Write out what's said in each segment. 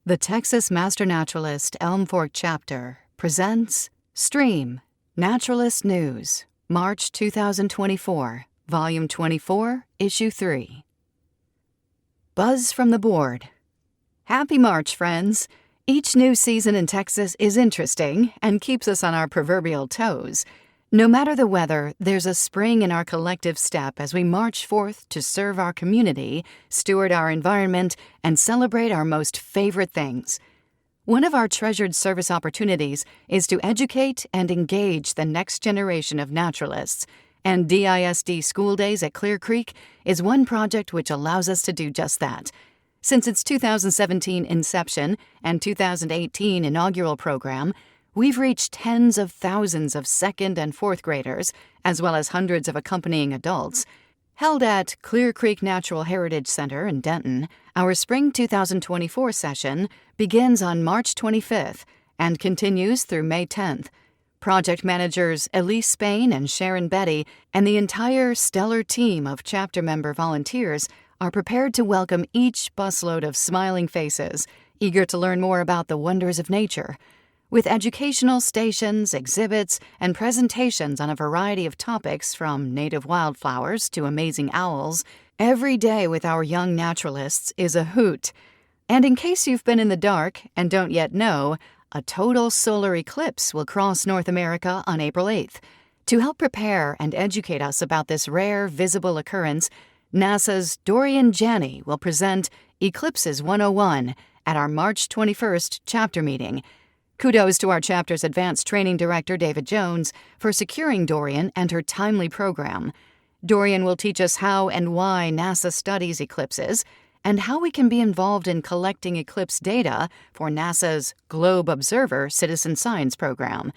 The Texas Master Naturalist Elm Fork Chapter presents Stream Naturalist News, March 2024, Volume 24, Issue 3. Buzz from the Board. Happy March, friends! Each new season in Texas is interesting and keeps us on our proverbial toes. No matter the weather, there's a spring in our collective step as we march forth to serve our community, steward our environment, and celebrate our most favorite things. One of our treasured service opportunities is to educate and engage the next generation of naturalists, and DISD School Days at Clear Creek is one project which allows us to do just that. Since its 2017 inception and 2018 inaugural program, we've reached tens of thousands of second and fourth graders, as well as hundreds of accompanying adults. Held at Clear Creek Natural Heritage Center in Denton, our Spring 2024 session begins on March 25th and continues through May 10th. Project managers Elise Spain and Sharon Betty and the entire stellar team of chapter member volunteers are prepared to welcome each busload of smiling faces, eager to learn more about the wonders of nature. With educational stations, exhibits, and presentations on a variety of topics from native wildflowers to amazing owls, every day with our young naturalists is a hoot. And in case you've been in the dark and don't yet know, a total solar eclipse will cross North America on April 8th. To help prepare and educate us about this rare visible occurrence, NASA's Dorian Janney will present Eclipses 101 at our March 21st chapter meeting. Kudos to our chapter's Advanced Training Director, David Jones, for securing Dorian and her timely program. Dorian will teach us how and why NASA studies eclipses and how we can be involved in collecting eclipse data for NASA's Globe Observer citizen science program.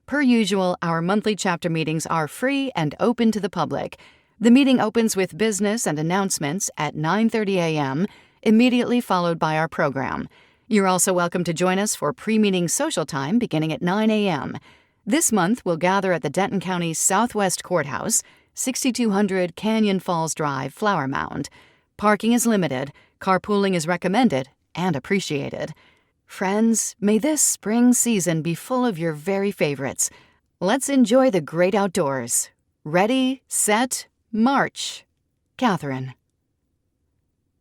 Per usual, our monthly chapter meetings are free and open to the public. The meeting opens with business and announcements at 9:30 a.m., immediately followed by our program. You're also welcome to join us for pre-meeting social time beginning at 9 a.m. This month, we'll gather at the Denton County Southwest Courthouse, 6200 Canyon Falls Drive, Flower Mound. Parking is limited, carpooling is recommended and appreciated. Friends, may this spring season be full of your very favorites. Let's enjoy the great outdoors. Ready, set, march. Catherine.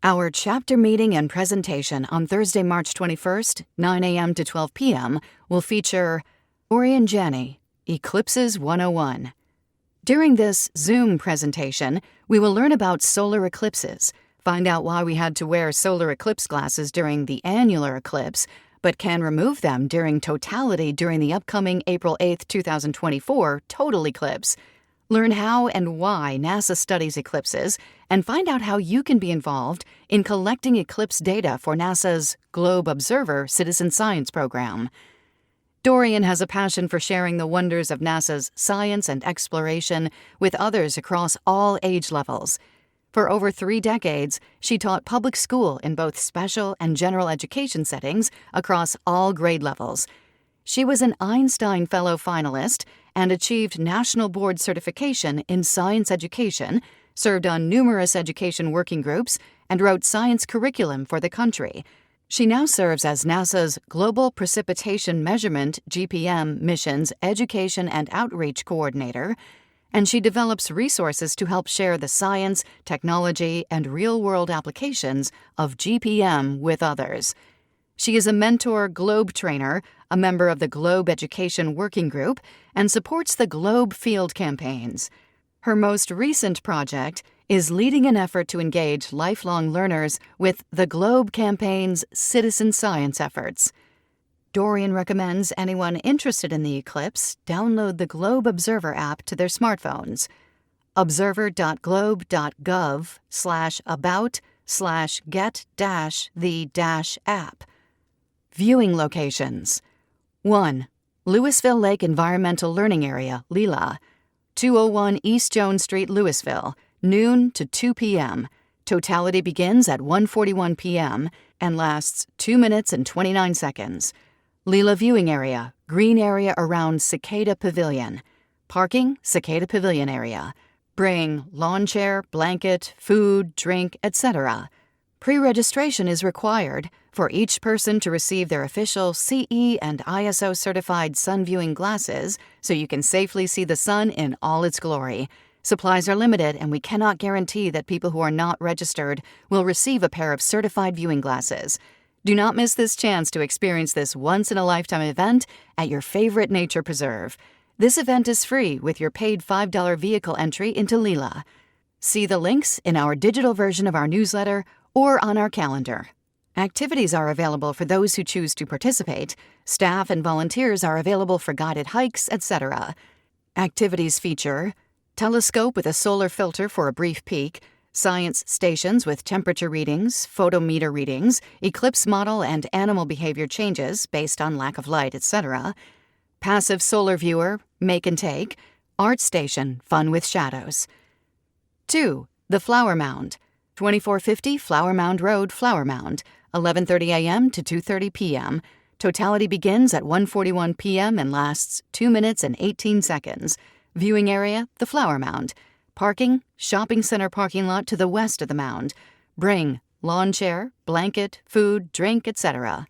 Our chapter meeting and presentation on Thursday, March 21st, 9 a.m. to 12 p.m. will feature Dorian Janney, Eclipses 101. During this Zoom presentation, we will learn about solar eclipses, find out why we had to wear solar eclipse glasses during the annular eclipse, but can remove them during totality during the upcoming April 8, 2024 total eclipse. Learn how and why NASA studies eclipses, and find out how you can be involved in collecting eclipse data for NASA's Globe Observer citizen science program. Dorian has a passion for sharing the wonders of NASA's science and exploration with others across all age levels. For over 3 decades, she taught public school in both special and general education settings across all grade levels. She was an Einstein Fellow finalist and achieved National Board certification in science education, served on numerous education working groups, and wrote science curriculum for the country. She now serves as NASA's Global Precipitation Measurement (GPM) missions Education and Outreach Coordinator, and she develops resources to help share the science, technology, and real-world applications of GPM with others. She is a mentor Globe trainer, a member of the Globe Education Working Group, and supports the Globe Field campaigns. Her most recent project is leading an effort to engage lifelong learners with the Globe campaign's citizen science efforts. Dorian recommends anyone interested in the eclipse download the Globe Observer app to their smartphones. observer.globe.gov/about/get-the-app. Viewing locations. 1. Louisville Lake Environmental Learning Area, LELA. 201 East Jones Street, Louisville, noon to 2 p.m. Totality begins at 1:41 p.m. and lasts 2 minutes and 29 seconds. LELA Viewing Area, green area around Cicada Pavilion. Parking, Cicada Pavilion area. Bring lawn chair, blanket, food, drink, etc. Pre-registration is required. For each person to receive their official CE and ISO certified sun viewing glasses so you can safely see the sun in all its glory. Supplies are limited, and we cannot guarantee that people who are not registered will receive a pair of certified viewing glasses. Do not miss this chance to experience this once-in-a-lifetime event at your favorite nature preserve. This event is free with your paid $5 vehicle entry into Leela. See the links in our digital version of our newsletter or on our calendar. Activities are available for those who choose to participate. Staff and volunteers are available for guided hikes, etc. Activities feature telescope with a solar filter for a brief peek, science stations with temperature readings, photometer readings, eclipse model and animal behavior changes based on lack of light, etc. Passive solar viewer, make and take, art station, fun with shadows. 2. The Flower Mound, 2450 Flower Mound Road, Flower Mound, 11:30 a.m. to 2:30 p.m. Totality begins at 1:41 p.m. and lasts 2 minutes and 18 seconds. Viewing area, the Flower Mound. Parking, shopping center parking lot to the west of the mound. Bring lawn chair, blanket, food, drink, etc.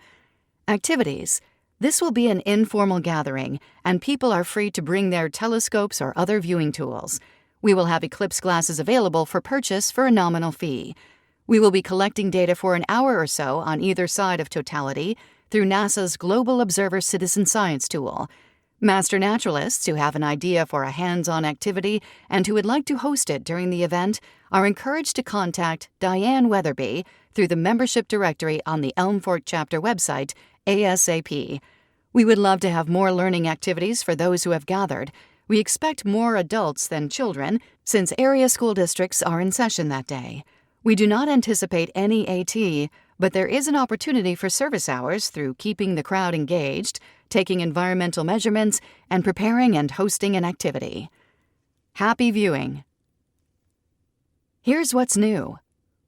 Activities. This will be an informal gathering, and people are free to bring their telescopes or other viewing tools. We will have eclipse glasses available for purchase for a nominal fee. We will be collecting data for an hour or so on either side of totality through NASA's Global Observer Citizen Science tool. Master naturalists who have an idea for a hands-on activity and who would like to host it during the event are encouraged to contact Diane Weatherby through the membership directory on the Elm Fork chapter website ASAP. We would love to have more learning activities for those who have gathered. We expect more adults than children since area school districts are in session that day. We do not anticipate any AT, but there is an opportunity for service hours through keeping the crowd engaged, taking environmental measurements, and preparing and hosting an activity. Happy viewing. Here's what's new.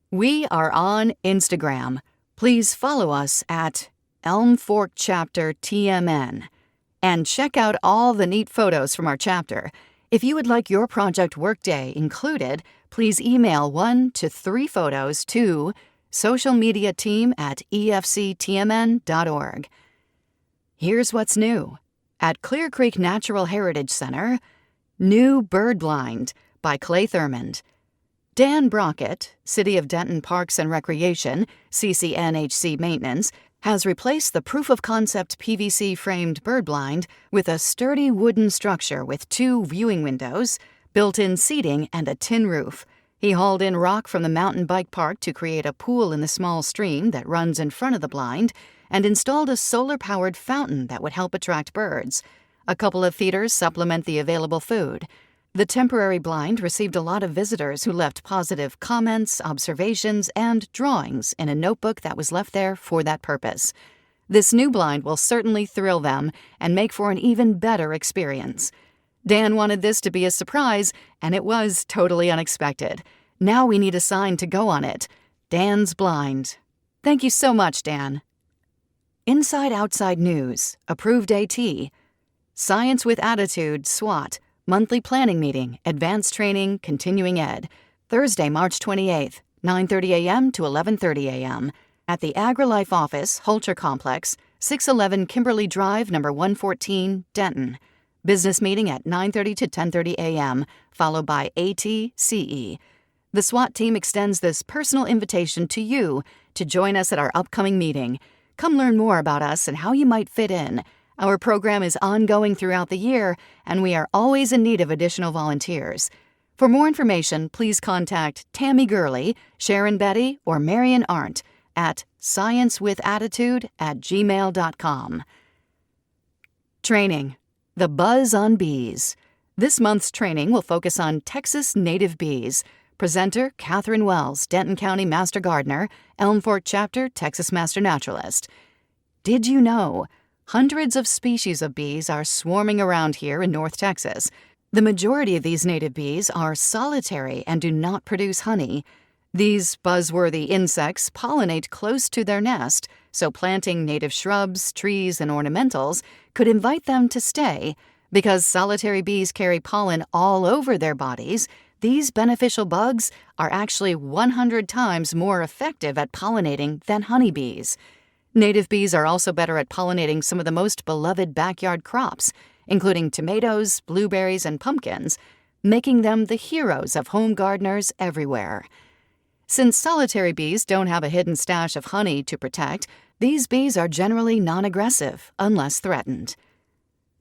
We are on Instagram. Please follow us at Elm Fork Chapter TMN. And check out all the neat photos from our chapter. If you would like your project workday included, please email 1 to 3 photos to socialmediateam@efctmn.org. Here's what's new. At Clear Creek Natural Heritage Center, New Bird Blind by Clay Thurmond. Dan Brockett, City of Denton Parks and Recreation, CCNHC Maintenance, has replaced the proof-of-concept PVC-framed bird blind with a sturdy wooden structure with 2 viewing windows, built-in seating, and a tin roof. He hauled in rock from the mountain bike park to create a pool in the small stream that runs in front of the blind, and installed a solar-powered fountain that would help attract birds. A couple of feeders supplement the available food. The temporary blind received a lot of visitors who left positive comments, observations, and drawings in a notebook that was left there for that purpose. This new blind will certainly thrill them and make for an even better experience. Dan wanted this to be a surprise, and it was totally unexpected. Now we need a sign to go on it. Dan's blind. Thank you so much, Dan. Inside Outside News, approved AT. Science with Attitude, SWAT. Monthly planning meeting, advanced training, continuing ed. Thursday, March 28th, 9:30 a.m. to 11:30 a.m. at the AgriLife office, Holter Complex, 611 Kimberly Drive, number 114, Denton. Business meeting at 9:30 to 10:30 a.m., followed by AT-CE. The SWAT team extends this personal invitation to you to join us at our upcoming meeting. Come learn more about us and how you might fit in. Our program is ongoing throughout the year, and we are always in need of additional volunteers. For more information, please contact Tammy Gurley, Sharon Betty, or Marion Arndt at sciencewithattitude@gmail.com. Training. The Buzz on Bees. This month's training will focus on Texas native bees. Presenter, Catherine Wells, Denton County Master Gardener, Elm Fork Chapter, Texas Master Naturalist. Did you know? Hundreds of species of bees are swarming around here in North Texas. The majority of these native bees are solitary and do not produce honey. These buzzworthy insects pollinate close to their nest, so planting native shrubs, trees, and ornamentals could invite them to stay. Because solitary bees carry pollen all over their bodies, these beneficial bugs are actually 100 times more effective at pollinating than honeybees. Native bees are also better at pollinating some of the most beloved backyard crops, including tomatoes, blueberries, and pumpkins, making them the heroes of home gardeners everywhere. Since solitary bees don't have a hidden stash of honey to protect, these bees are generally non-aggressive unless threatened.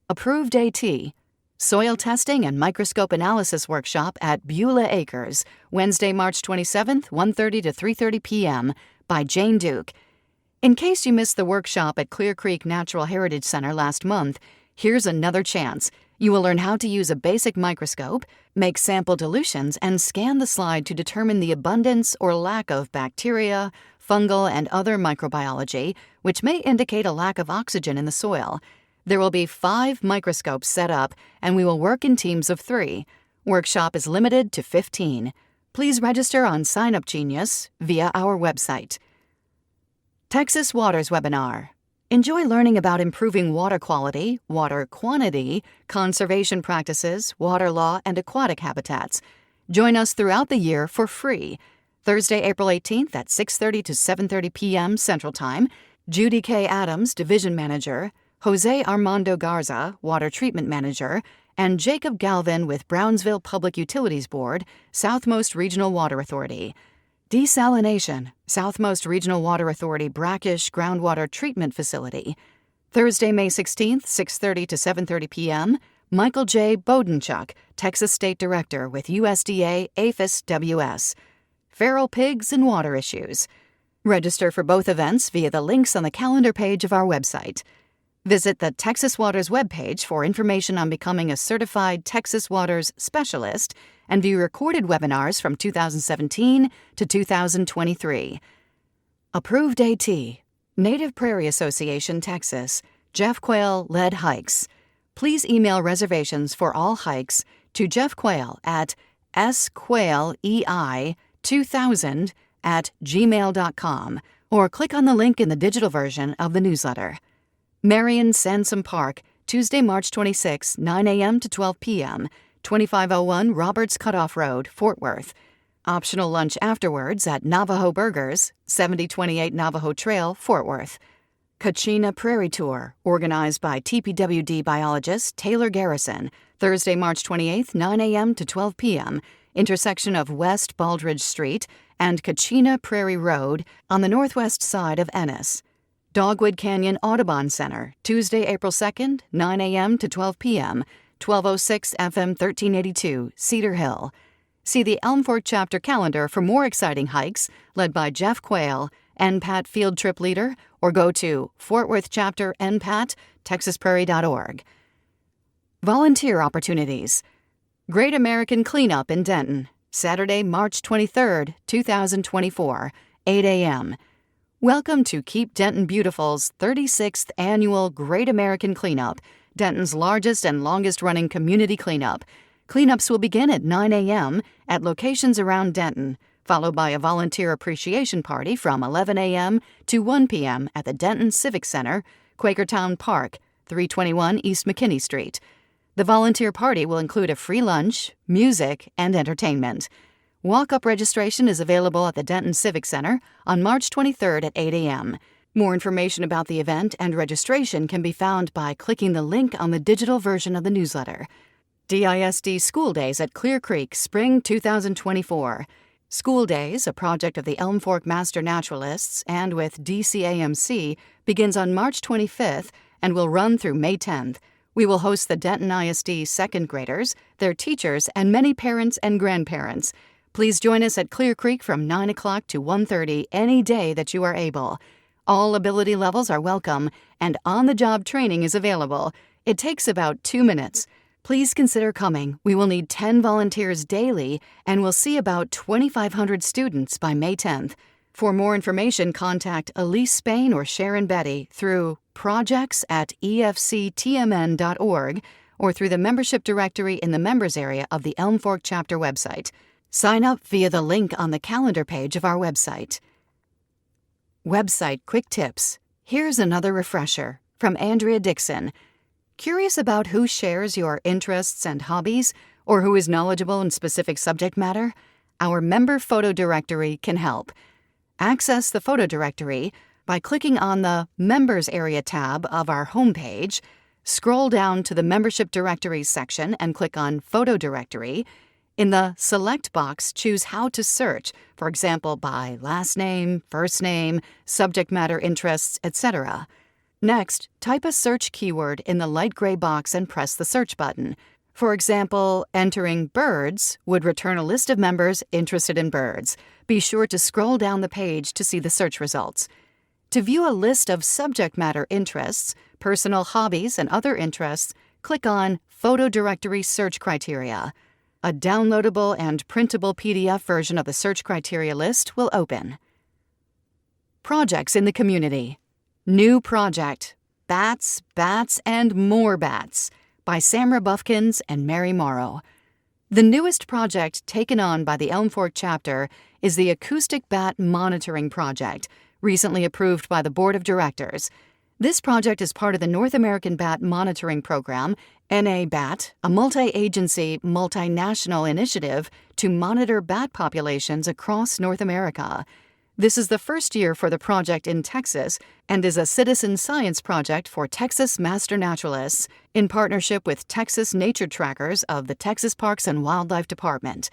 Approved AT. Soil Testing and Microscope Analysis Workshop at Beulah Acres, Wednesday, March 27th, 1:30 to 3:30 p.m. by Jane Duke. In case you missed the workshop at Clear Creek Natural Heritage Center last month, here's another chance. You will learn how to use a basic microscope, make sample dilutions, and scan the slide to determine the abundance or lack of bacteria, fungal, and other microbiology, which may indicate a lack of oxygen in the soil. There will be 5 microscopes set up, and we will work in teams of 3. Workshop is limited to 15. Please register on Sign Up Genius via our website. Texas Waters Webinar. Enjoy learning about improving water quality, water quantity, conservation practices, water law, and aquatic habitats. Join us throughout the year for free. Thursday, April 18th at 6:30 to 7:30 p.m. Central Time. Judy K. Adams, Division Manager, Jose Armando Garza, Water Treatment Manager, and Jacob Galvin with Brownsville Public Utilities Board, Southmost Regional Water Authority. Desalination, Southmost Regional Water Authority Brackish Groundwater Treatment Facility. Thursday, May 16th, 6:30 to 7:30 p.m., Michael J. Bodenchuk, Texas State Director with USDA APHIS WS. Feral pigs and water issues. Register for both events via the links on the calendar page of our website. Visit the Texas Waters webpage for information on becoming a certified Texas Waters specialist and view recorded webinars from 2017 to 2023. Approved AT. Native Prairie Association, Texas. Jeff Quayle led hikes. Please email reservations for all hikes to Jeff Quayle at squaylei2000@gmail.com or click on the link in the digital version of the newsletter. Marion Sansom Park, Tuesday, March 26, 9 a.m. to 12 p.m., 2501 Roberts Cutoff Road, Fort Worth. Optional lunch afterwards at Navajo Burgers, 7028 Navajo Trail, Fort Worth. Kachina Prairie Tour, organized by TPWD biologist Taylor Garrison, Thursday, March 28, 9 a.m. to 12 p.m., intersection of West Baldridge Street and Kachina Prairie Road on the northwest side of Ennis. Dogwood Canyon Audubon Center, Tuesday, April 2nd, 9 a.m. to 12 p.m., 1206 FM 1382, Cedar Hill. See the Elm Fork Chapter calendar for more exciting hikes led by Jeff Quayle, NPAT Field Trip Leader, or go to Fort Worth Chapter NPAT, texasprairie.org. Volunteer opportunities. Great American Cleanup in Denton, Saturday, March 23rd, 2024, 8 a.m. Welcome to Keep Denton Beautiful's 36th Annual Great American Cleanup, Denton's largest and longest-running community cleanup. Cleanups will begin at 9 a.m. at locations around Denton, followed by a volunteer appreciation party from 11 a.m. to 1 p.m. at the Denton Civic Center, Quakertown Park, 321 East McKinney Street. The volunteer party will include a free lunch, music, and entertainment. Walk-up registration is available at the Denton Civic Center on March 23rd at 8 a.m. More information about the event and registration can be found by clicking the link on the digital version of the newsletter. DISD School Days at Clear Creek, Spring 2024. School Days, a project of the Elm Fork Master Naturalists and with DCAMC, begins on March 25th and will run through May 10th. We will host the Denton ISD second graders, their teachers, and many parents and grandparents. Please join us at Clear Creek from 9 o'clock to 1:30 any day that you are able. All ability levels are welcome, and on-the-job training is available. It takes about 2 minutes. Please consider coming. We will need 10 volunteers daily, and we'll see about 2,500 students by May 10th. For more information, contact Elise Spain or Sharon Betty through projects@efctmn.org or through the membership directory in the members area of the Elm Fork Chapter website. Sign up via the link on the calendar page of our website. Website Quick Tips. Here's another refresher from Andrea Dixon. Curious about who shares your interests and hobbies or who is knowledgeable in specific subject matter? Our member photo directory can help. Access the photo directory by clicking on the Members Area tab of our homepage. Scroll down to the Membership Directories section and click on Photo Directory. In the Select box, choose how to search, for example, by last name, first name, subject matter interests, etc. Next, type a search keyword in the light gray box and press the search button. For example, entering birds would return a list of members interested in birds. Be sure to scroll down the page to see the search results. To view a list of subject matter interests, personal hobbies, and other interests, click on Photo Directory Search Criteria. A downloadable and printable PDF version of the search criteria list will open. Projects in the community. New project, Bats, Bats, and More Bats, by Samra Buffkins and Mary Morrow. The newest project taken on by the Elm Fork chapter is the Acoustic Bat Monitoring Project, recently approved by the Board of Directors. This project is part of the North American Bat Monitoring Program, NA-BAT, a multi-agency, multinational initiative to monitor bat populations across North America. This is the first year for the project in Texas and is a citizen science project for Texas Master Naturalists in partnership with Texas Nature Trackers of the Texas Parks and Wildlife Department.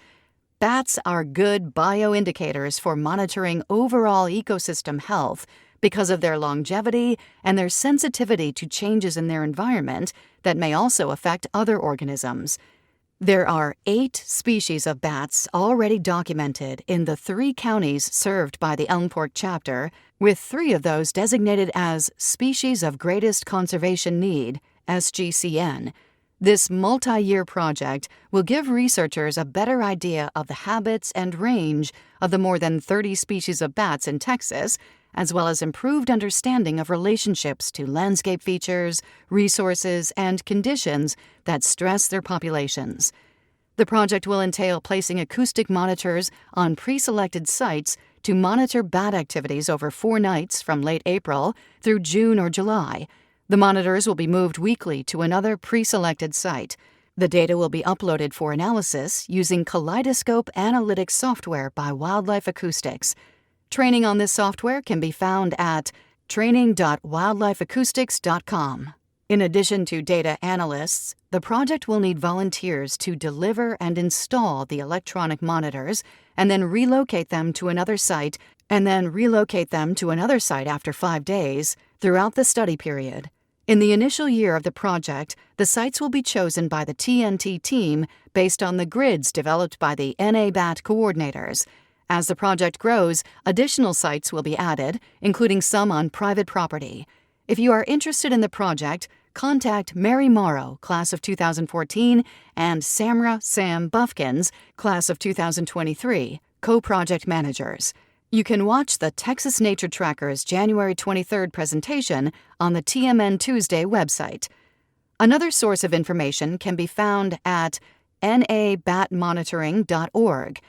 Bats are good bioindicators for monitoring overall ecosystem health because of their longevity and their sensitivity to changes in their environment that may also affect other organisms. There are 8 species of bats already documented in the 3 counties served by the Elm Fork chapter, with 3 of those designated as Species of Greatest Conservation Need, SGCN. This multi-year project will give researchers a better idea of the habits and range of the more than 30 species of bats in Texas, as well as improved understanding of relationships to landscape features, resources, and conditions that stress their populations. The project will entail placing acoustic monitors on pre-selected sites to monitor bat activities over 4 nights from late April through June or July. The monitors will be moved weekly to another pre-selected site. The data will be uploaded for analysis using Kaleidoscope Analytics software by Wildlife Acoustics. Training on this software can be found at training.wildlifeacoustics.com. In addition to data analysts, the project will need volunteers to deliver and install the electronic monitors and then relocate them to another site after 5 days throughout the study period. In the initial year of the project, the sites will be chosen by the TNT team based on the grids developed by the NA-BAT coordinators. As the project grows, additional sites will be added, including some on private property. If you are interested in the project, contact Mary Morrow, class of 2014, and Samra Sam Buffkins, class of 2023, co-project managers. You can watch the Texas Nature Trackers January 23rd presentation on the TMN Tuesday website. Another source of information can be found at nabatmonitoring.org.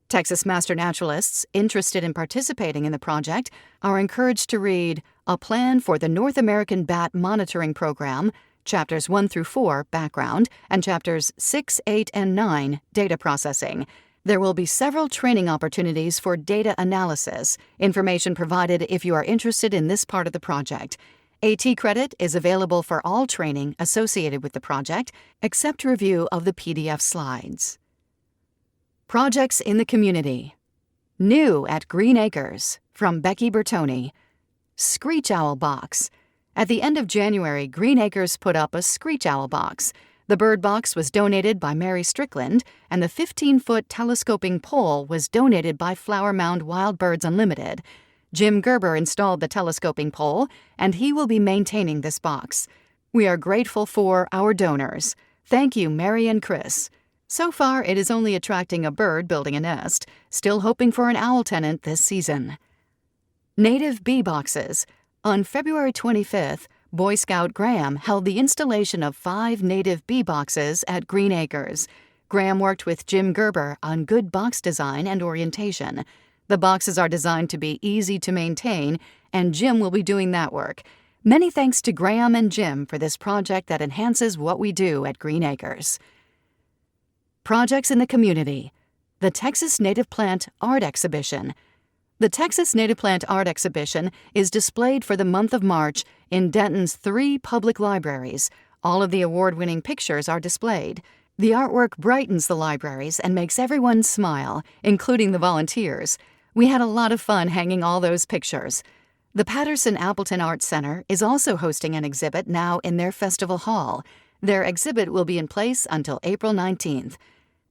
Texas Master Naturalists interested in participating in the project are encouraged to read A Plan for the North American Bat Monitoring Program, Chapters 1 through 4, Background, and Chapters 6, 8, and 9, Data Processing. There will be several training opportunities for data analysis, information provided if you are interested in this part of the project. AT credit is available for all training associated with the project, except review of the PDF slides. Projects in the community. New at Green Acres, from Becky Bertoni. Screech Owl Box. At the end of January, Green Acres put up a Screech Owl Box. The bird box was donated by Mary Strickland, and the 15-foot telescoping pole was donated by Flower Mound Wild Birds Unlimited. Jim Gerber installed the telescoping pole, and he will be maintaining this box. We are grateful for our donors. Thank you, Mary and Chris. So far, it is only attracting a bird building a nest, still hoping for an owl tenant this season. Native Bee Boxes. On February 25th, Boy Scout Graham held the installation of 5 native bee boxes at Green Acres. Graham worked with Jim Gerber on good box design and orientation. The boxes are designed to be easy to maintain, and Jim will be doing that work. Many thanks to Graham and Jim for this project that enhances what we do at Green Acres. Projects in the community. The Texas Native Plant Art Exhibition. The The Texas Native Plant Art Exhibition is displayed for the month of March in Denton's 3 public libraries. All of the award-winning pictures are displayed. The artwork brightens the libraries and makes everyone smile, including the volunteers. We had a lot of fun hanging all those pictures. The Patterson-Appleton Arts Center is also hosting an exhibit now in their festival hall. Their exhibit will be in place until April 19th.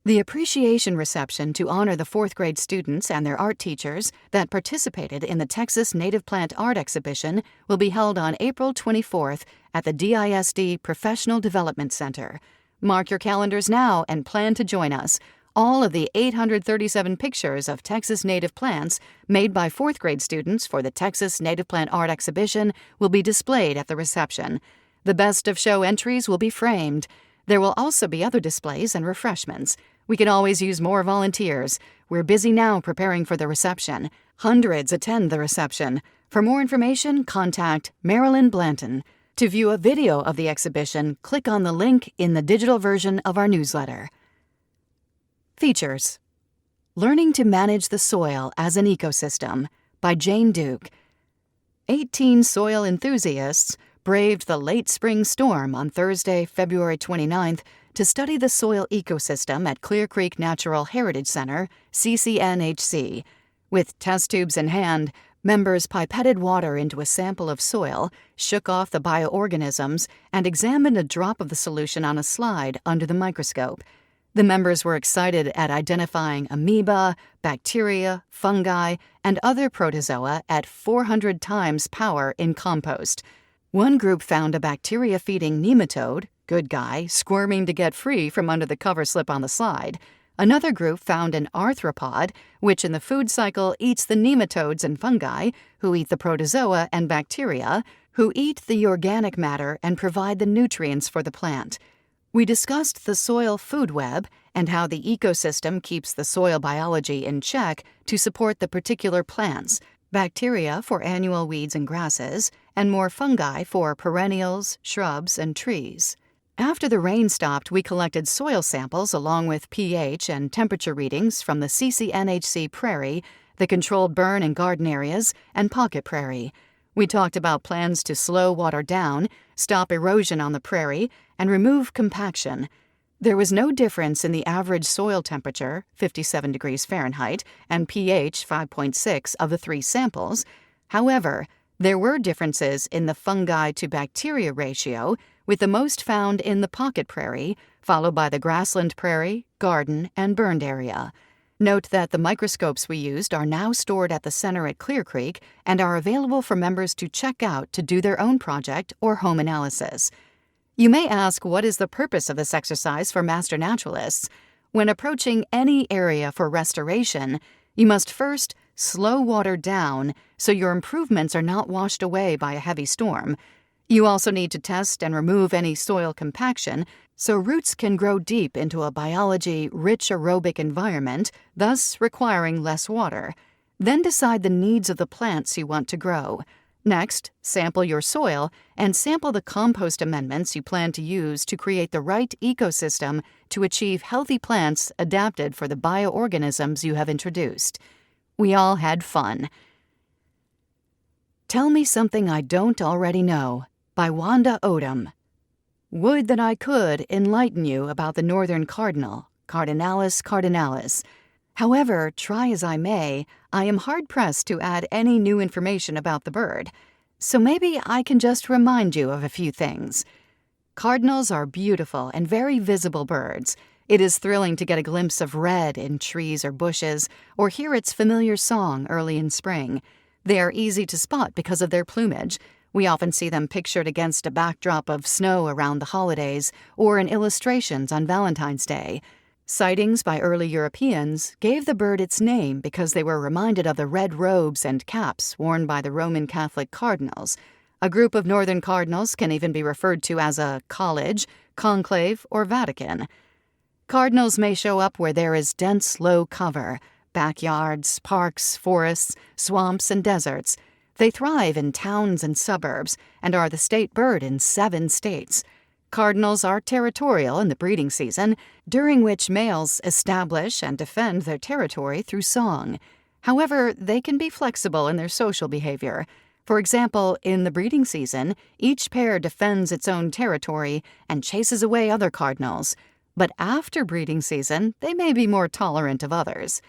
The appreciation reception to honor the 4th grade students and their art teachers that participated in the Texas Native Plant Art Exhibition will be held on April 24th at the DISD Professional Development Center. Mark your calendars now and plan to join us. All of the 837 pictures of Texas native plants made by 4th grade students for the Texas Native Plant Art Exhibition will be displayed at the reception. The best of show entries will be framed. There will also be other displays and refreshments. We can always use more volunteers. We're busy now preparing for the reception. Hundreds attend the reception. For more information, contact Marilyn Blanton. To view a video of the exhibition, click on the link in the digital version of our newsletter. Features: Learning to Manage the Soil as an Ecosystem by Jane Duke. 18 soil enthusiasts braved the late spring storm on Thursday, February 29th, to study the soil ecosystem at Clear Creek Natural Heritage Center, CCNHC. With test tubes in hand, members pipetted water into a sample of soil, shook off the bioorganisms, and examined a drop of the solution on a slide under the microscope. The members were excited at identifying amoeba, bacteria, fungi, and other protozoa at 400 times power in compost. One group found a bacteria-feeding nematode, good guy, squirming to get free from under the cover slip on the slide. Another group found an arthropod, which in the food cycle eats the nematodes and fungi, who eat the protozoa and bacteria, who eat the organic matter and provide the nutrients for the plant. We discussed the soil food web and how the ecosystem keeps the soil biology in check to support the particular plants, bacteria for annual weeds and grasses, and more fungi for perennials, shrubs, and trees. After the rain stopped, we collected soil samples along with pH and temperature readings from the CCNHC prairie, the controlled burn and garden areas, and pocket prairie. We talked about plans to slow water down, stop erosion on the prairie, and remove compaction. There was no difference in the average soil temperature, 57 degrees Fahrenheit, and pH 5.6 of the 3 samples. However, there were differences in the fungi to bacteria ratio, with the most found in the pocket prairie, followed by the grassland prairie, garden, and burned area. Note that the microscopes we used are now stored at the center at Clear Creek and are available for members to check out to do their own project or home analysis. You may ask, what is the purpose of this exercise for master naturalists? When approaching any area for restoration, you must first slow water down so your improvements are not washed away by a heavy storm. You also need to test and remove any soil compaction so roots can grow deep into a biology-rich aerobic environment, thus requiring less water. Then decide the needs of the plants you want to grow. Next, sample your soil and sample the compost amendments you plan to use to create the right ecosystem to achieve healthy plants adapted for the bioorganisms you have introduced. We all had fun. Tell Me Something I Don't Already Know by Wanda Odom. Would that I could enlighten you about the northern cardinal, Cardinalis cardinalis. However, try as I may, I am hard-pressed to add any new information about the bird. So maybe I can just remind you of a few things. Cardinals are beautiful and very visible birds. It is thrilling to get a glimpse of red in trees or bushes, or hear its familiar song early in spring. They are easy to spot because of their plumage. We often see them pictured against a backdrop of snow around the holidays or in illustrations on Valentine's Day. Sightings by early Europeans gave the bird its name because they were reminded of the red robes and caps worn by the Roman Catholic cardinals. A group of northern cardinals can even be referred to as a college, conclave, or Vatican. Cardinals may show up where there is dense, low cover, backyards, parks, forests, swamps, and deserts. They thrive in towns and suburbs and are the state bird in 7 states. Cardinals are territorial in the breeding season, during which males establish and defend their territory through song. However, they can be flexible in their social behavior. For example, in the breeding season, each pair defends its own territory and chases away other cardinals. But after breeding season, they may be more tolerant of others.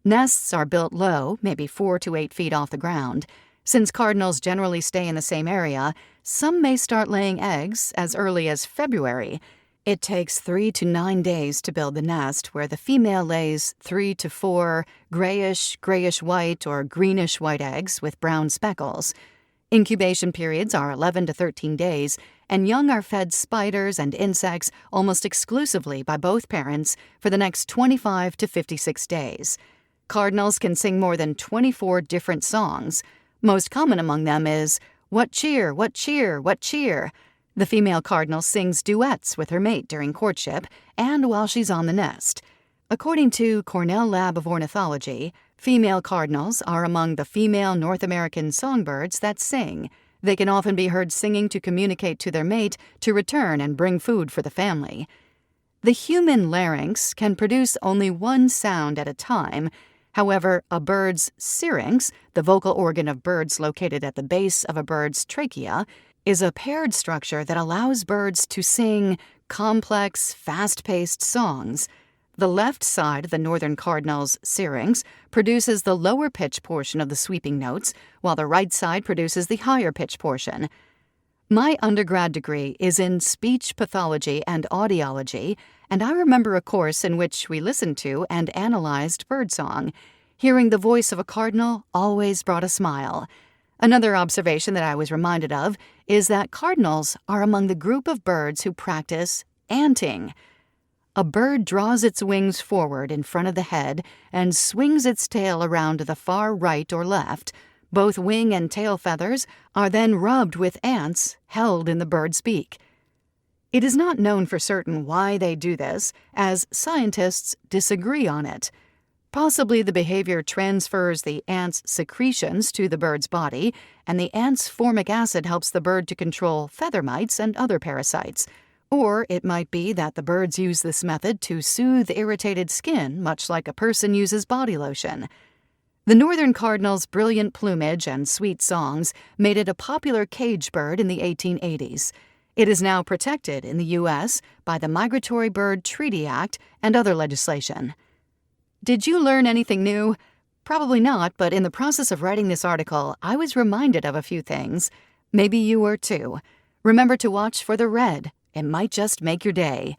Nests are built low, maybe 4 to 8 feet off the ground. Since cardinals generally stay in the same area, some may start laying eggs as early as February. It takes 3 to 9 days to build the nest, where the female lays 3 to 4 grayish-white or greenish-white eggs with brown speckles. Incubation periods are 11 to 13 days, and young are fed spiders and insects almost exclusively by both parents for the next 25 to 56 days. Cardinals can sing more than 24 different songs. Most common among them is, "What cheer, what cheer, what cheer." The female cardinal sings duets with her mate during courtship and while she's on the nest. According to Cornell Lab of Ornithology, female cardinals are among the female North American songbirds that sing. They can often be heard singing to communicate to their mate to return and bring food for the family. The human larynx can produce only one sound at a time. However, a bird's syrinx, the vocal organ of birds located at the base of a bird's trachea, is a paired structure that allows birds to sing complex, fast-paced songs. The left side of the northern cardinal's syrinx produces the lower pitch portion of the sweeping notes, while the right side produces the higher pitch portion. My undergrad degree is in speech pathology and audiology, and I remember a course in which we listened to and analyzed birdsong. Hearing the voice of a cardinal always brought a smile. Another observation that I was reminded of is that cardinals are among the group of birds who practice anting. A bird draws its wings forward in front of the head and swings its tail around to the far right or left. Both wing and tail feathers are then rubbed with ants held in the bird's beak. It is not known for certain why they do this, as scientists disagree on it. Possibly the behavior transfers the ant's secretions to the bird's body, and the ant's formic acid helps the bird to control feather mites and other parasites. Or it might be that the birds use this method to soothe irritated skin, much like a person uses body lotion. The northern cardinal's brilliant plumage and sweet songs made it a popular cage bird in the 1880s. It is now protected in the U.S. by the Migratory Bird Treaty Act and other legislation. Did you learn anything new? Probably not, but in the process of writing this article, I was reminded of a few things. Maybe you were too. Remember to watch for the red. It might just make your day.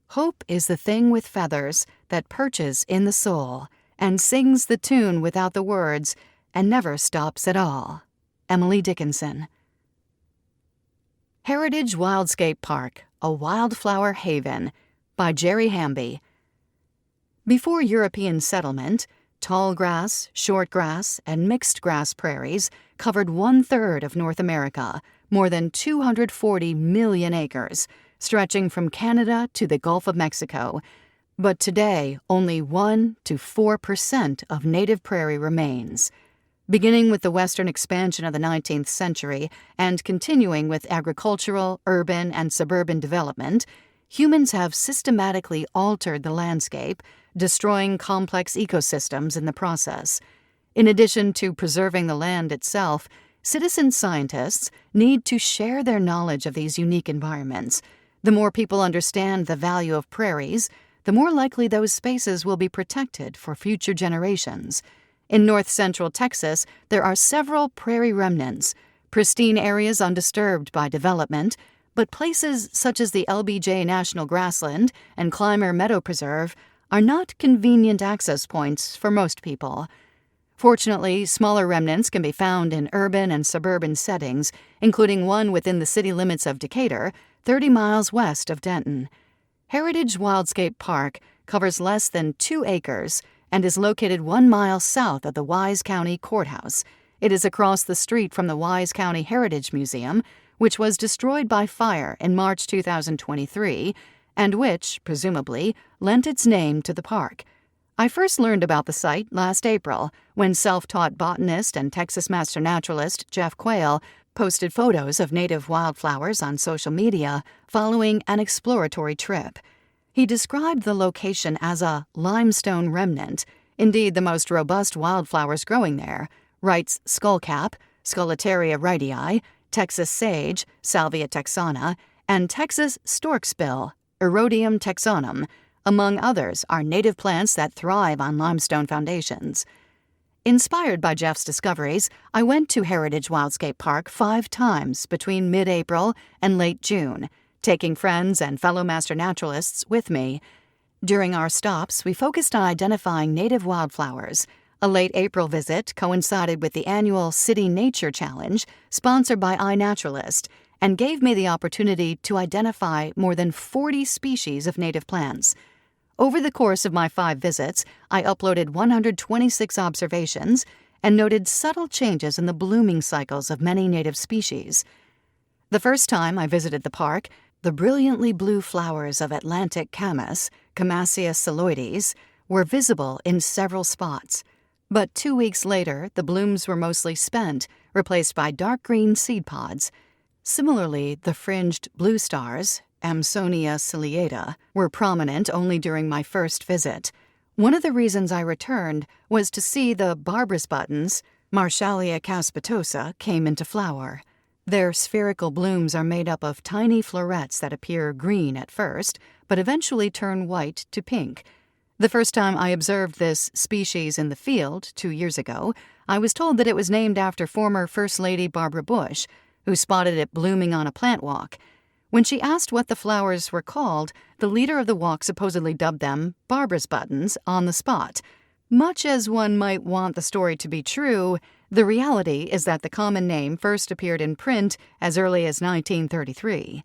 Hope is the thing with feathers that perches in the soul and sings the tune without the words and never stops at all. Emily Dickinson. Heritage Wildscape Park, a Wildflower Haven, by Jerry Hamby. Before European settlement, tall grass, short grass, and mixed grass prairies covered 1/3 of North America, more than 240 million acres, stretching from Canada to the Gulf of Mexico. But today, only 1 to 4% of native prairie remains. Beginning with the western expansion of the 19th century and continuing with agricultural, urban, and suburban development, humans have systematically altered the landscape, destroying complex ecosystems in the process. In addition to preserving the land itself, citizen scientists need to share their knowledge of these unique environments. The more people understand the value of prairies, the more likely those spaces will be protected for future generations. In north-central Texas, there are several prairie remnants, pristine areas undisturbed by development, but places such as the LBJ National Grassland and Clymer Meadow Preserve are not convenient access points for most people. Fortunately, smaller remnants can be found in urban and suburban settings, including one within the city limits of Decatur, 30 miles west of Denton. Heritage Wildscape Park covers less than 2 acres and is located 1 mile south of the Wise County Courthouse. It is across the street from the Wise County Heritage Museum, which was destroyed by fire in March 2023, and which, presumably, lent its name to the park. I first learned about the site last April when self-taught botanist and Texas master naturalist Jeff Quayle posted photos of native wildflowers on social media following an exploratory trip. He described the location as a limestone remnant. indeed the most robust wildflowers growing there, Wright's skullcap, Scullitaria wrightii, Texas sage, Salvia texana, and Texas storksbill, Erodium texanum, among others, are native plants that thrive on limestone foundations. Inspired by Jeff's discoveries, I went to Heritage Wildscape Park 5 times between mid-April and late June, taking friends and fellow master naturalists with me. During our stops, we focused on identifying native wildflowers. A late April visit coincided with the annual City Nature Challenge, sponsored by iNaturalist, and gave me the opportunity to identify more than 40 species of native plants. Over the course of my 5 visits, I uploaded 126 observations and noted subtle changes in the blooming cycles of many native species. The first time I visited the park, the brilliantly blue flowers of Atlantic camas, Camassia psiloides, were visible in several spots. But 2 weeks later, the blooms were mostly spent, replaced by dark green seed pods. Similarly, the fringed blue stars, Amsonia ciliata, were prominent only during my first visit. One of the reasons I returned was to see the Barbara's buttons, Marshallia caspitosa, came into flower. Their spherical blooms are made up of tiny florets that appear green at first, but eventually turn white to pink. The first time I observed this species in the field, 2 years ago, I was told that it was named after former First Lady Barbara Bush, who spotted it blooming on a plant walk. When she asked what the flowers were called, the leader of the walk supposedly dubbed them Barbara's buttons on the spot. Much as one might want the story to be true, the reality is that the common name first appeared in print as early as 1933.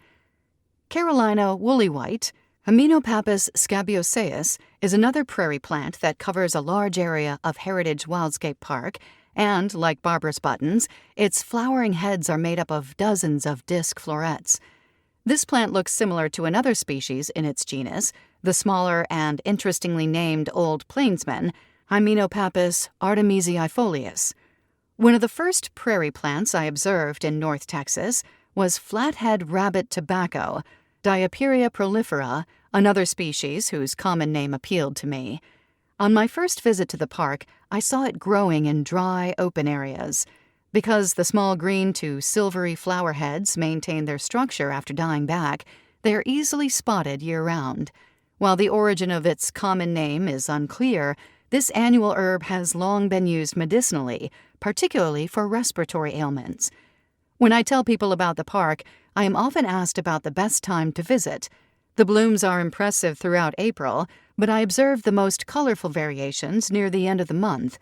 Carolina woolly-white, Hymenopapus scabiosaeus, is another prairie plant that covers a large area of Heritage Wildscape Park, and, like Barbara's buttons, its flowering heads are made up of dozens of disc florets. This plant looks similar to another species in its genus, the smaller and interestingly named old plainsman, Hymenopapus artemisiifolius. One of the first prairie plants I observed in North Texas was flathead rabbit tobacco, Diaperia prolifera, another species whose common name appealed to me. On my first visit to the park, I saw it growing in dry, open areas. Because the small green to silvery flower heads maintain their structure after dying back, they are easily spotted year-round. While the origin of its common name is unclear, this annual herb has long been used medicinally, particularly for respiratory ailments. When I tell people about the park, I am often asked about the best time to visit. The blooms are impressive throughout April, but I observed the most colorful variations near the end of the month.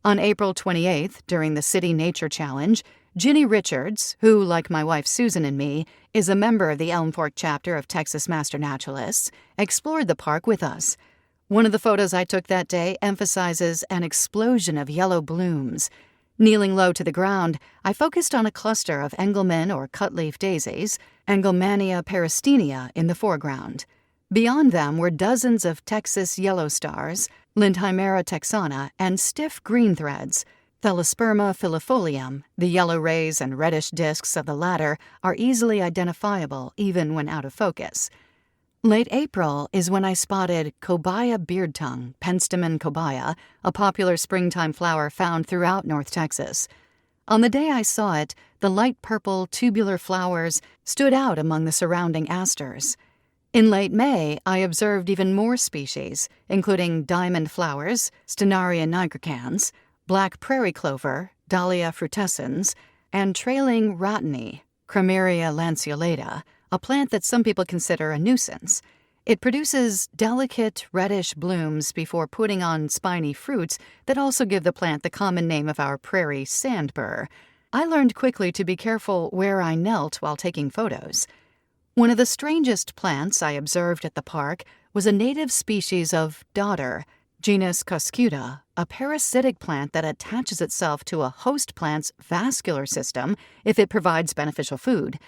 On April 28th, during the City Nature Challenge, Ginny Richards, who, like my wife Susan and me, is a member of the Elm Fork chapter of Texas Master Naturalists, explored the park with us. One of the photos I took that day emphasizes an explosion of yellow blooms. Kneeling low to the ground, I focused on a cluster of Engelmann or cutleaf daisies, Engelmannia peristinia, in the foreground. Beyond them were dozens of Texas yellow stars, Lindheimera texana, and stiff green threads. Thelosperma filifolium, the yellow rays and reddish discs of the latter, are easily identifiable even when out of focus. Late April is when I spotted Cobaya beardtongue, Penstemon cobaya, a popular springtime flower found throughout North Texas. On the day I saw it, the light purple tubular flowers stood out among the surrounding asters. In late May, I observed even more species, including diamond flowers, Stenaria nigricans, black prairie clover, Dahlia frutescens, and trailing rhatany, Crameria lanceolata, a plant that some people consider a nuisance. It produces delicate reddish blooms before putting on spiny fruits that also give the plant the common name of our prairie sandbur. I learned quickly to be careful where I knelt while taking photos. One of the strangest plants I observed at the park was a native species of dodder, genus Cuscuta, a parasitic plant that attaches itself to a host plant's vascular system if it provides beneficial food.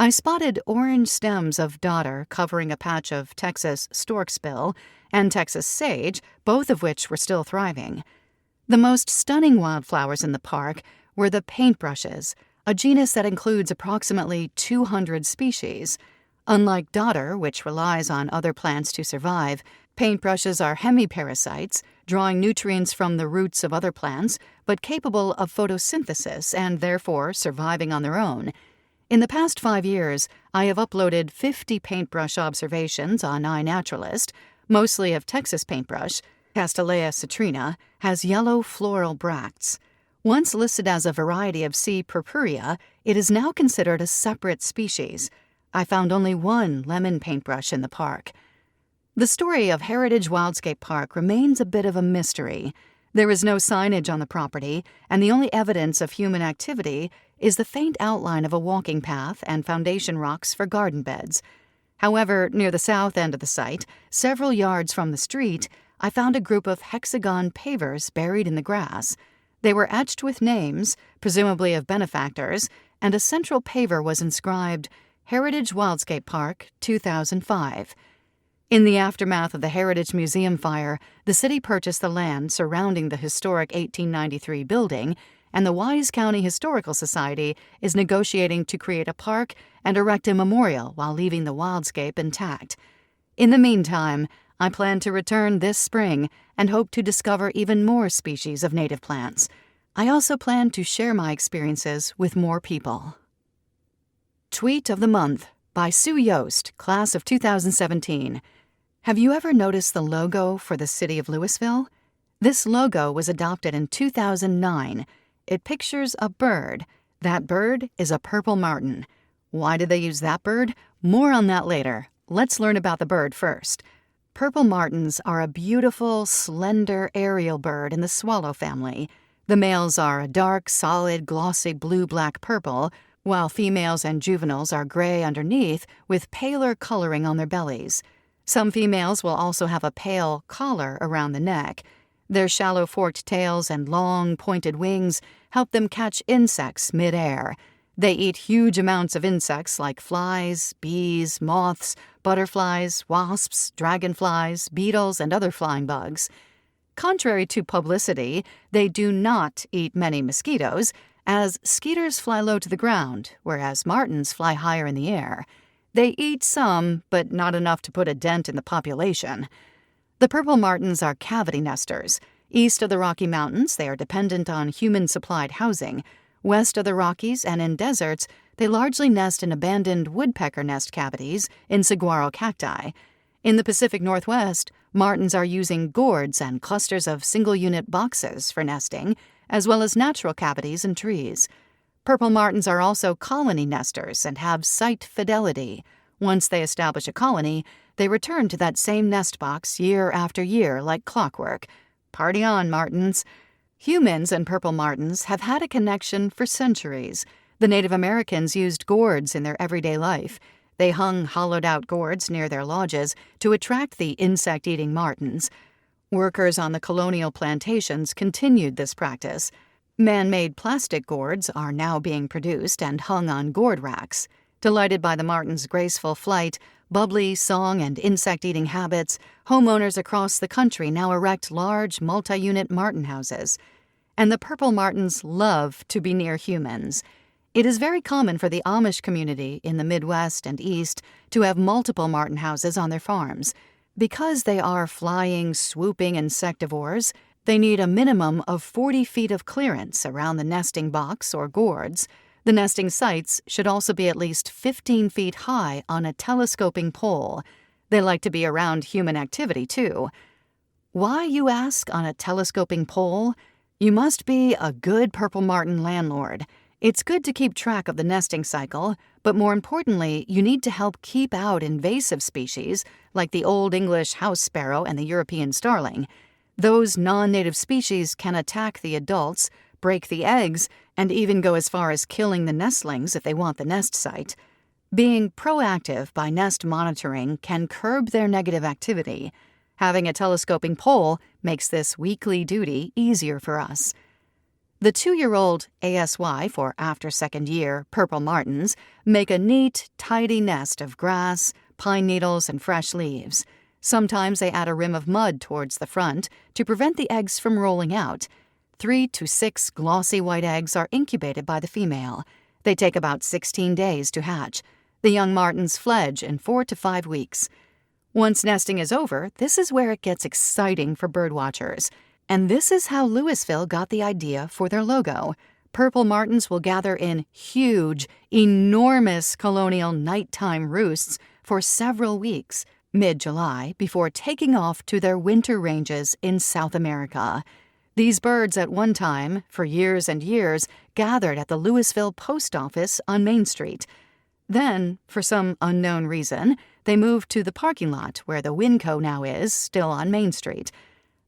I spotted orange stems of dodder covering a patch of Texas storksbill and Texas sage, both of which were still thriving. The most stunning wildflowers in the park were the paintbrushes, a genus that includes approximately 200 species. Unlike dodder, which relies on other plants to survive, Paintbrushes are hemiparasites, drawing nutrients from the roots of other plants, but capable of photosynthesis and therefore surviving on their own. In the past 5 years, I have uploaded 50 paintbrush observations on iNaturalist, mostly of Texas paintbrush. Castanea citrina has yellow floral bracts. Once listed as a variety of C. purpurea, it is now considered a separate species. I found only one lemon paintbrush in the park. The story of Heritage Wildscape Park remains a bit of a mystery. There is no signage on the property, and the only evidence of human activity is the faint outline of a walking path and foundation rocks for garden beds. However, near the south end of the site, several yards from the street, I found a group of hexagon pavers buried in the grass. They were etched with names, presumably of benefactors, and a central paver was inscribed, Heritage Wildscape Park, 2005. In the aftermath of the Heritage Museum fire, the city purchased the land surrounding the historic 1893 building, and the Wise County Historical Society is negotiating to create a park and erect a memorial while leaving the wildscape intact. In the meantime, I plan to return this spring and hope to discover even more species of native plants. I also plan to share my experiences with more people. Tweet of the Month by Sue Yost, class of 2017. Have you ever noticed the logo for the city of Louisville? This logo was adopted in 2009. It pictures a bird. That bird is a purple martin. Why did they use that bird? More on that later. Let's learn about the bird first. Purple martins are a beautiful, slender aerial bird in the swallow family. The males are a dark, solid, glossy blue-black purple, while females and juveniles are gray underneath with paler coloring on their bellies. Some females will also have a pale collar around the neck. Their shallow forked tails and long, pointed wings help them catch insects mid-air. They eat huge amounts of insects like flies, bees, moths, butterflies, wasps, dragonflies, beetles, and other flying bugs. Contrary to publicity, they do not eat many mosquitoes, as skeeters fly low to the ground, whereas martins fly higher in the air. They eat some, but not enough to put a dent in the population. The purple martins are cavity nesters. East of the Rocky Mountains, they are dependent on human-supplied housing. West of the Rockies and in deserts, they largely nest in abandoned woodpecker nest cavities in saguaro cacti. In the Pacific Northwest, martins are using gourds and clusters of single-unit boxes for nesting, as well as natural cavities in trees. Purple martins are also colony nesters and have site fidelity. Once they establish a colony, they return to that same nest box year after year like clockwork. Party on, martins. Humans and purple martins have had a connection for centuries. The Native Americans used gourds in their everyday life. They hung hollowed-out gourds near their lodges to attract the insect-eating martins. Workers on the colonial plantations continued this practice. Man-made plastic gourds are now being produced and hung on gourd racks. Delighted by the martins' graceful flight, bubbly song, and insect-eating habits, homeowners across the country now erect large multi-unit martin houses. And the purple martins love to be near humans. It is very common for the Amish community in the Midwest and East to have multiple martin houses on their farms. Because they are flying, swooping insectivores, they need a minimum of 40 feet of clearance around the nesting box or gourds. The nesting sites should also be at least 15 feet high on a telescoping pole. They like to be around human activity, too. Why, you ask, on a telescoping pole? You must be a good purple martin landlord. It's good to keep track of the nesting cycle, but more importantly, you need to help keep out invasive species like the Old English house sparrow and the European starling. Those non-native species can attack the adults, break the eggs, and even go as far as killing the nestlings if they want the nest site. Being proactive by nest monitoring can curb their negative activity. Having a telescoping pole makes this weekly duty easier for us. The 2-year-old ASY, for after second year, purple martins, make a neat, tidy nest of grass, pine needles, and fresh leaves. Sometimes they add a rim of mud towards the front to prevent the eggs from rolling out. 3 to 6 glossy white eggs are incubated by the female. They take about 16 days to hatch. The young martins fledge in 4 to 5 weeks. Once nesting is over, this is where it gets exciting for birdwatchers. And this is how Louisville got the idea for their logo. Purple martins will gather in huge, enormous colonial nighttime roosts for several weeks, mid-July, before taking off to their winter ranges in South America. These birds at one time, for years and years, gathered at the Louisville Post Office on Main Street. Then, for some unknown reason, they moved to the parking lot where the Winco now is, still on Main Street.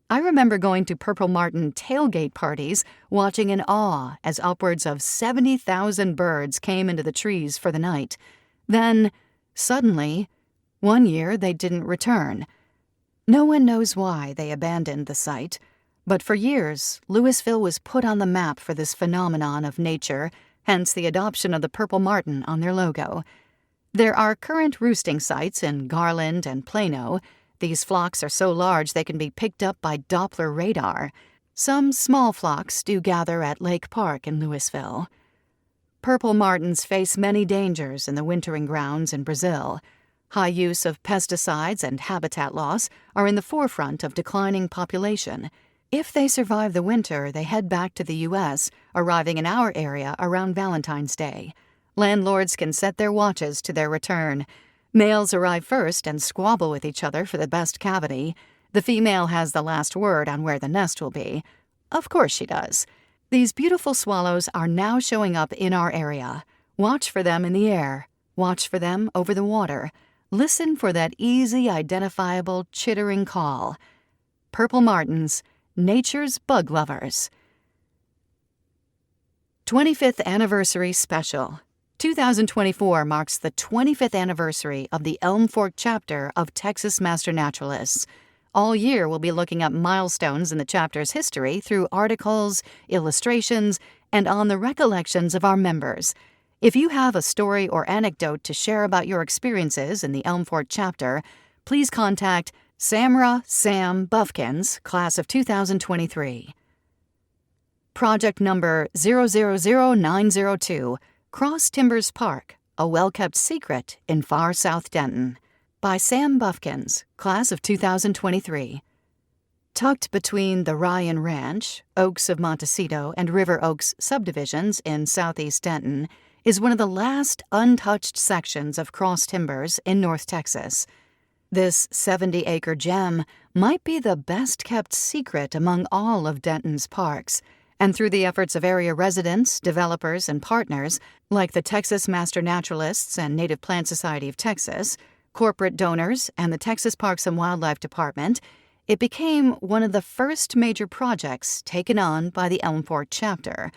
I remember going to Purple Martin tailgate parties, watching in awe as upwards of 70,000 birds came into the trees for the night. Then, suddenly, one year they didn't return. No one knows why they abandoned the site, but for years, Louisville was put on the map for this phenomenon of nature, hence the adoption of the Purple Martin on their logo. There are current roosting sites in Garland and Plano. These flocks are so large they can be picked up by Doppler radar. Some small flocks do gather at Lake Park in Louisville. Purple martins face many dangers in the wintering grounds in Brazil. High use of pesticides and habitat loss are in the forefront of declining population. If they survive the winter, they head back to the U.S., arriving in our area around Valentine's Day. Landlords can set their watches to their return. Males arrive first and squabble with each other for the best cavity. The female has the last word on where the nest will be. Of course she does. These beautiful swallows are now showing up in our area. Watch for them in the air. Watch for them over the water. Listen for that easy, identifiable, chittering call. Purple martins, nature's bug lovers. 25th Anniversary Special. 2024 marks the 25th anniversary of the Elm Fork chapter of Texas Master Naturalists. All year, we'll be looking at milestones in the chapter's history through articles, illustrations, and on the recollections of our members. If you have a story or anecdote to share about your experiences in the Elm Fork chapter, please contact Samra Sam Buffkins, class of 2023. Project number 000902, Cross Timbers Park, A Well-Kept Secret in Far South Denton, by Sam Buffkins, class of 2023. Tucked between the Ryan Ranch, Oaks of Montecito, and River Oaks subdivisions in southeast Denton is one of the last untouched sections of cross timbers in North Texas. This 70-acre gem might be the best-kept secret among all of Denton's parks, and through the efforts of area residents, developers, and partners, like the Texas Master Naturalists and Native Plant Society of Texas, corporate donors, and the Texas Parks and Wildlife Department, it became one of the first major projects taken on by the Elm Fork chapter.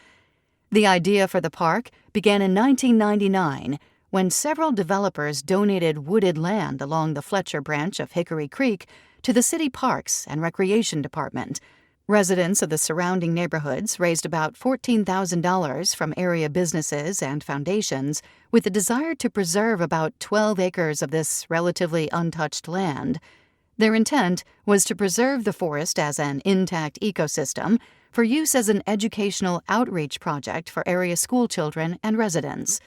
The idea for the park began in 1999, when several developers donated wooded land along the Fletcher branch of Hickory Creek to the City Parks and Recreation Department. Residents of the surrounding neighborhoods raised about $14,000 from area businesses and foundations with the desire to preserve about 12 acres of this relatively untouched land. Their intent was to preserve the forest as an intact ecosystem for use as an educational outreach project for area schoolchildren and residents.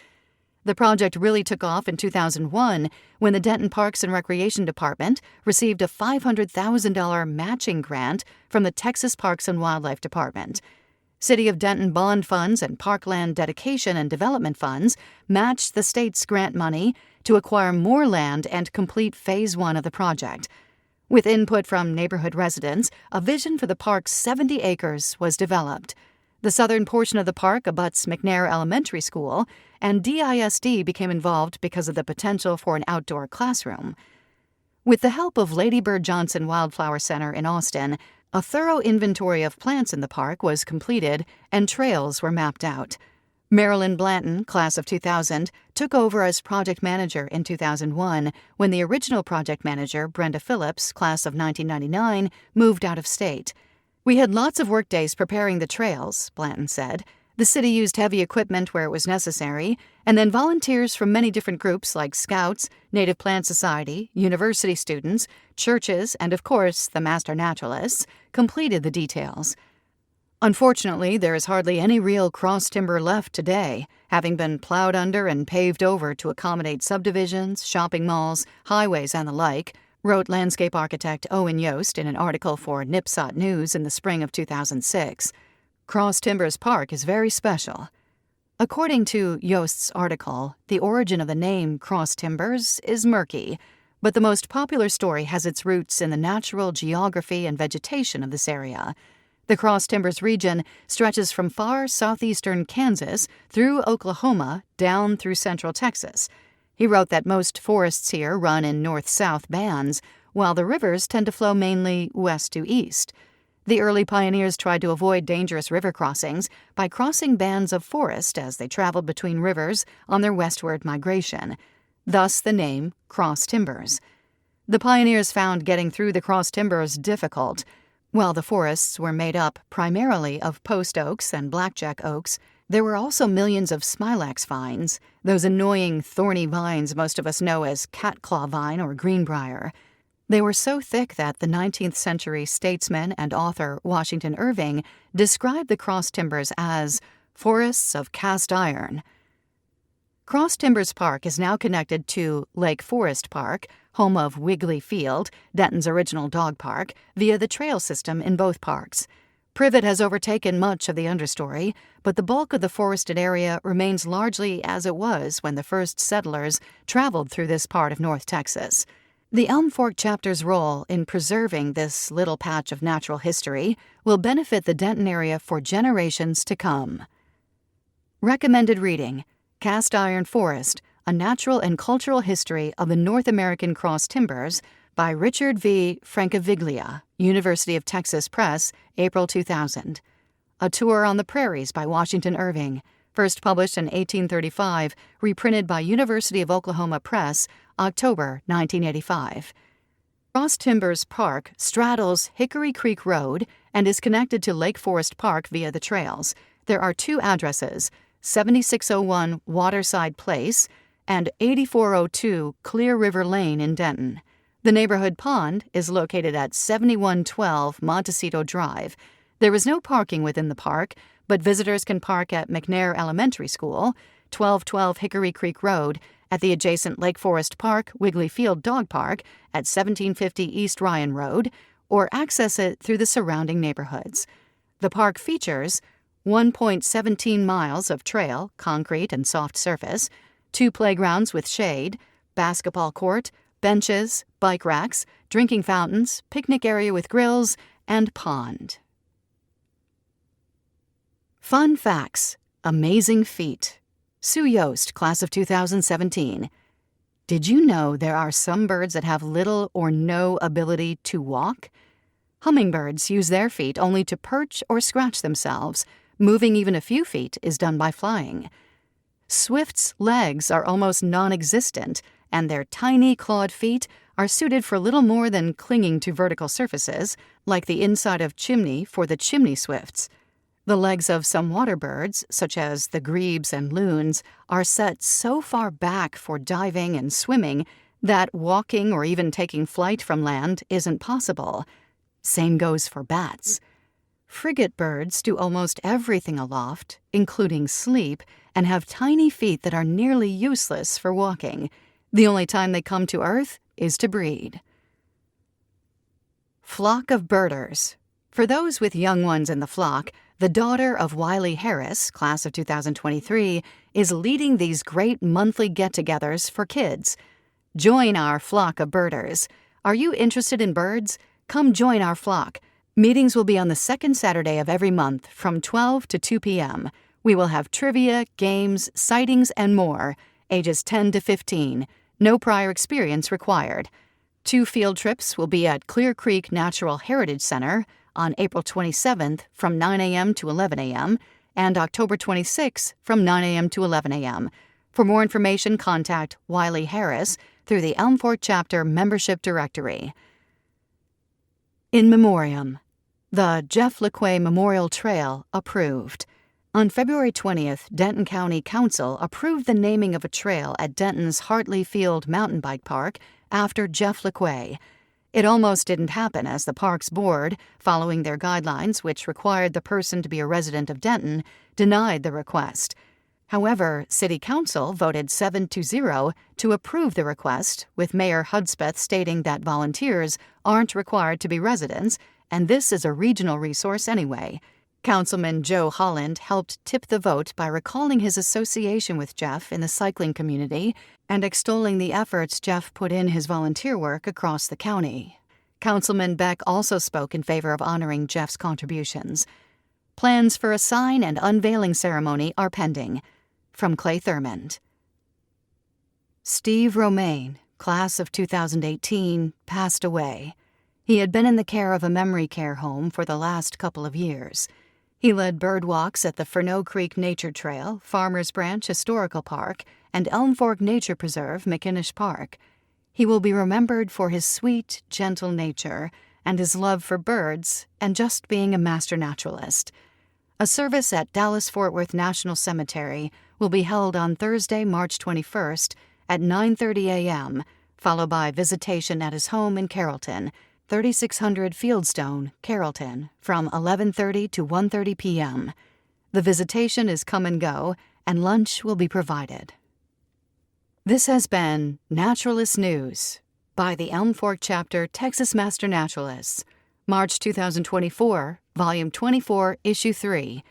The project really took off in 2001 when the Denton Parks and Recreation Department received a $500,000 matching grant from the Texas Parks and Wildlife Department. City of Denton bond funds and parkland dedication and development funds matched the state's grant money to acquire more land and complete Phase 1 of the project. With input from neighborhood residents, a vision for the park's 70 acres was developed. The southern portion of the park abuts McNair Elementary School, and DISD became involved because of the potential for an outdoor classroom. With the help of Lady Bird Johnson Wildflower Center in Austin, a thorough inventory of plants in the park was completed and trails were mapped out. Marilyn Blanton, class of 2000, took over as project manager in 2001 when the original project manager, Brenda Phillips, class of 1999, moved out of state. "We had lots of work days preparing the trails," Blanton said. "The city used heavy equipment where it was necessary, and then volunteers from many different groups like Scouts, Native Plant Society, university students, churches, and of course the Master Naturalists completed the details. Unfortunately, there is hardly any real cross timber left today, having been plowed under and paved over to accommodate subdivisions, shopping malls, highways, and the like, wrote landscape architect Owen Yost in an article for Nipsot News in the spring of 2006. Cross Timbers Park is very special. According to Yost's article, the origin of the name Cross Timbers is murky, but the most popular story has its roots in the natural geography and vegetation of this area. The Cross Timbers region stretches from far southeastern Kansas through Oklahoma down through central Texas. He wrote that most forests here run in north-south bands, while the rivers tend to flow mainly west to east. The early pioneers tried to avoid dangerous river crossings by crossing bands of forest as they traveled between rivers on their westward migration. Thus the name Cross Timbers. The pioneers found getting through the cross timbers difficult. While the forests were made up primarily of post oaks and blackjack oaks, there were also millions of smilax vines, those annoying thorny vines most of us know as catclaw vine or greenbrier. They were so thick that the 19th century statesman and author Washington Irving described the cross timbers as forests of cast iron. Cross Timbers Park is now connected to Lake Forest Park, home of Wiggly Field, Denton's original dog park, via the trail system in both parks. Privet has overtaken much of the understory, but the bulk of the forested area remains largely as it was when the first settlers traveled through this part of North Texas. The Elm Fork chapter's role in preserving this little patch of natural history will benefit the Denton area for generations to come. Recommended reading: Cast Iron Forest, A Natural and Cultural History of the North American Cross Timbers by Richard V. Francaviglia, University of Texas Press, April 2000. A Tour on the Prairies by Washington Irving, first published in 1835, reprinted by University of Oklahoma Press, October 1985. Cross Timbers Park straddles Hickory Creek Road and is connected to Lake Forest Park via the trails. There are two addresses: 7601 Waterside Place and 8402 Clear River Lane in Denton. The neighborhood pond is located at 7112 Montecito Drive. There is no parking within the park, but visitors can park at McNair Elementary School, 1212 Hickory Creek Road, at the adjacent Lake Forest Park Wiggly Field Dog Park at 1750 East Ryan Road, or access it through the surrounding neighborhoods. The park features 1.17 miles of trail, concrete and soft surface, 2 playgrounds with shade, basketball court, benches, bike racks, drinking fountains, picnic area with grills, and pond. Fun facts: amazing feat. Sue Yost, class of 2017. Did you know there are some birds that have little or no ability to walk? Hummingbirds use their feet only to perch or scratch themselves. Moving even a few feet is done by flying. Swifts' legs are almost non-existent, and their tiny clawed feet are suited for little more than clinging to vertical surfaces, like the inside of chimney for the chimney swifts. The legs of some water birds, such as the grebes and loons, are set so far back for diving and swimming that walking or even taking flight from land isn't possible. Same goes for bats. Frigate birds do almost everything aloft, including sleep, and have tiny feet that are nearly useless for walking. The only time they come to Earth is to breed. Flock of birders. For those with young ones in the flock, the daughter of Wiley Harris, class of 2023, is leading these great monthly get-togethers for kids. Join our flock of birders. Are you interested in birds? Come join our flock. Meetings will be on the second Saturday of every month from 12 to 2 p.m. We will have trivia, games, sightings, and more. Ages 10 to 15. No prior experience required. 2 field trips will be at Clear Creek Natural Heritage Center on April 27th from 9 a.m. to 11 a.m. and October 26th from 9 a.m. to 11 a.m. For more information, contact Wiley Harris through the Elm Fork Chapter Membership Directory. In Memoriam. The Jeff LeQuay Memorial Trail approved. On February 20th, Denton County Council approved the naming of a trail at Denton's Hartley Field Mountain Bike Park after Jeff LeQuay. It almost didn't happen as the park's board, following their guidelines which required the person to be a resident of Denton, denied the request. However, City Council voted 7-0 to approve the request, with Mayor Hudspeth stating that volunteers aren't required to be residents, and this is a regional resource anyway. Councilman Joe Holland helped tip the vote by recalling his association with Jeff in the cycling community and extolling the efforts Jeff put in his volunteer work across the county. Councilman Beck also spoke in favor of honoring Jeff's contributions. Plans for a sign and unveiling ceremony are pending. From Clay Thurmond. Steve Romaine, class of 2018, passed away. He had been in the care of a memory care home for the last couple of years. He led bird walks at the Furneaux Creek Nature Trail, Farmers Branch Historical Park, and Elm Fork Nature Preserve, McInnish Park. He will be remembered for his sweet, gentle nature and his love for birds and just being a master naturalist. A service at Dallas-Fort Worth National Cemetery will be held on Thursday, March 21st at 9:30 a.m., followed by visitation at his home in Carrollton, 3600 Fieldstone, Carrollton, from 11:30 to 1:30 p.m. The visitation is come and go, and lunch will be provided. This has been Naturalist News by the Elm Fork Chapter Texas Master Naturalists, March 2024, Volume 24, Issue 3.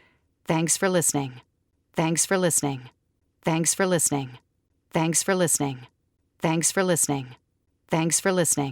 Thanks for listening. Thanks for listening. Thanks for listening. Thanks for listening. Thanks for listening. Thanks for listening.